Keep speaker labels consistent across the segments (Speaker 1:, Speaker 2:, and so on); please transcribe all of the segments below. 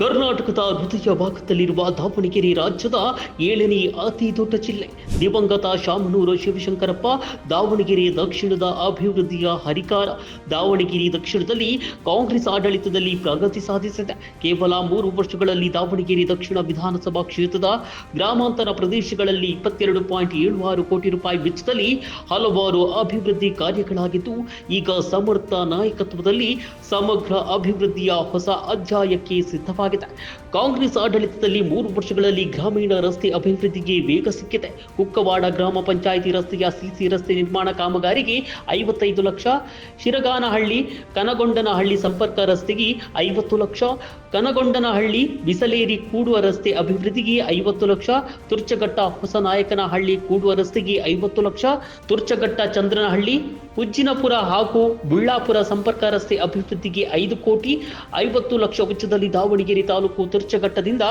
Speaker 1: ಕರ್ನಾಟಕದ ಹೃದಯ ಭಾಗದಲ್ಲಿರುವ ದಾವಣಗೆರೆ ರಾಜ್ಯದ 7ನೇ ಅತಿ ದೊಡ್ಡ ಜಿಲ್ಲೆ. ದಿವಂಗತ ಶಾಮನೂರು ಶಿವಶಂಕರಪ್ಪ ದಾವಣಗೆರೆ ದಕ್ಷಿಣದ ಅಭಿವೃದ್ಧಿಯ ಹರಿಕಾರ. ದಾವಣಗೆರೆ ದಕ್ಷಿಣದಲ್ಲಿ ಕಾಂಗ್ರೆಸ್ ಆಡಳಿತದಲ್ಲಿ ಪ್ರಗತಿ ಸಾಧಿಸಿದೆ. ಕೇವಲ 3 ವರ್ಷಗಳಲ್ಲಿ ದಾವಣಗೆರೆ ದಕ್ಷಿಣ ವಿಧಾನಸಭಾ ಕ್ಷೇತ್ರದ ಗ್ರಾಮಾಂತರ ಪ್ರದೇಶಗಳಲ್ಲಿ 22.76 ಕೋಟಿ ರೂಪಾಯಿ ವೆಚ್ಚದಲ್ಲಿ ಹಲವಾರು ಅಭಿವೃದ್ಧಿ ಕಾರ್ಯಗಳಾಗಿದ್ದು, ಈಗ ಸಮರ್ಥ ನಾಯಕತ್ವದಲ್ಲಿ ಸಮಗ್ರ ಅಭಿವೃದ್ಧಿಯ ಹೊಸ ಅಧ್ಯಾಯಕ್ಕೆ ಸಿದ್ಧವಾಗಿದೆ. ಕಾಂಗ್ರೆಸ್ ಆಡಳಿತದಲ್ಲಿ 3 ವರ್ಷಗಳಲ್ಲಿ ಗ್ರಾಮೀಣ ರಸ್ತೆ ಅಭಿವೃದ್ಧಿಗೆ ವೇಗ ಸಿಕ್ಕಿದೆ. ಕುಕ್ಕವಾಡ ಗ್ರಾಮ ಪಂಚಾಯಿತಿ ರಸ್ತೆಯ ಸಿಸಿ ರಸ್ತೆ ನಿರ್ಮಾಣ ಕಾಮಗಾರಿಗೆ 55 ಲಕ್ಷ, ಶಿರಗಾನಹಳ್ಳಿ ಕನಗೊಂಡನಹಳ್ಳಿ ಸಂಪರ್ಕ ರಸ್ತೆಗೆ 50 ಲಕ್ಷ, ಕನಗೊಂಡನಹಳ್ಳಿ ಬಿಸಲೇರಿ ಕೂಡುವ ರಸ್ತೆ ಅಭಿವೃದ್ಧಿಗೆ 50 ಲಕ್ಷ, ತುರ್ಚಘಟ್ಟ ಹೊಸನಾಯಕನಹಳ್ಳಿ ಕೂಡುವ ರಸ್ತೆಗೆ 50 ಲಕ್ಷ, ತುರ್ಚಘಟ್ಟ ಚಂದ್ರನಹಳ್ಳಿ ಉಜ್ಜಿನಪುರ ಹಾಗೂ ಬುಳ್ಳಾಪುರ ಸಂಪರ್ಕ ರಸ್ತೆ ಅಭಿವೃದ್ಧಿಗೆ 5 ಕೋಟಿ 50 ಲಕ್ಷ ವೆಚ್ಚದಲ್ಲಿ ದಾವಣಗೆರೆ ತಾಲೂಕು ತುರ್ಚಘಟ್ಟದಿಂದ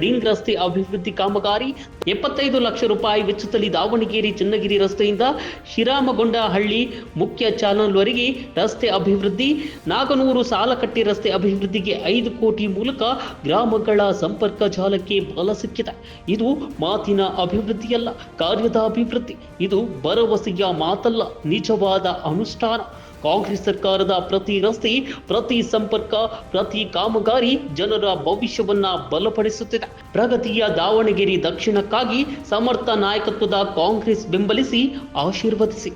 Speaker 1: ರಿಂಗ್ ರಸ್ತೆ ಅಭಿವೃದ್ಧಿ ಕಾಮಗಾರಿ, 75 ಲಕ್ಷ ರೂಪಾಯಿ ವೆಚ್ಚದಲ್ಲಿ ದಾವಣಗೆರೆ ಚನ್ನಗಿರಿ ರಸ್ತೆಯಿಂದ ಶಿರಾಮಗೊಂಡಹಳ್ಳಿ ಮುಖ್ಯ ಚಾನಲ್ವರೆಗೆ ರಸ್ತೆ ಅಭಿವೃದ್ಧಿ, ನಾಗನೂರು ಸಾಲಕಟ್ಟಿ ರಸ್ತೆ ಅಭಿವೃದ್ಧಿಗೆ 5 ಕೋಟಿ ಮೂಲಕ ಗ್ರಾಮಗಳ ಸಂಪರ್ಕ ಜಾಲಕ್ಕೆ ಬಲ ಸಿಕ್ಕಿದೆ. ಇದು ಮಾತಿನ ಅಭಿವೃದ್ಧಿಯಲ್ಲ, ಕಾರ್ಯದ ಅಭಿವೃದ್ಧಿ. ಇದು ಭರವಸೆಯ ಮಾತಲ್ಲ, ನಿಜವಾದ ಅನುಷ್ಠಾನ. ಕಾಂಗ್ರೆಸ್ ಸರ್ಕಾರದ ಪ್ರತಿ ರಸ್ತೆ, ಪ್ರತಿ ಸಂಪರ್ಕ, ಪ್ರತಿ ಕಾಮಗಾರಿ ಜನರ ಭವಿಷ್ಯವನ್ನ ಬಲಪಡಿಸುತ್ತಿದೆ. ಪ್ರಗತಿಯ ದಾವಣಗೆರೆ ದಕ್ಷಿಣಕ್ಕಾಗಿ ಸಮರ್ಥ ನಾಯಕತ್ವದ ಕಾಂಗ್ರೆಸ್ ಬೆಂಬಲಿಸಿ ಆಶೀರ್ವದಿಸಿ.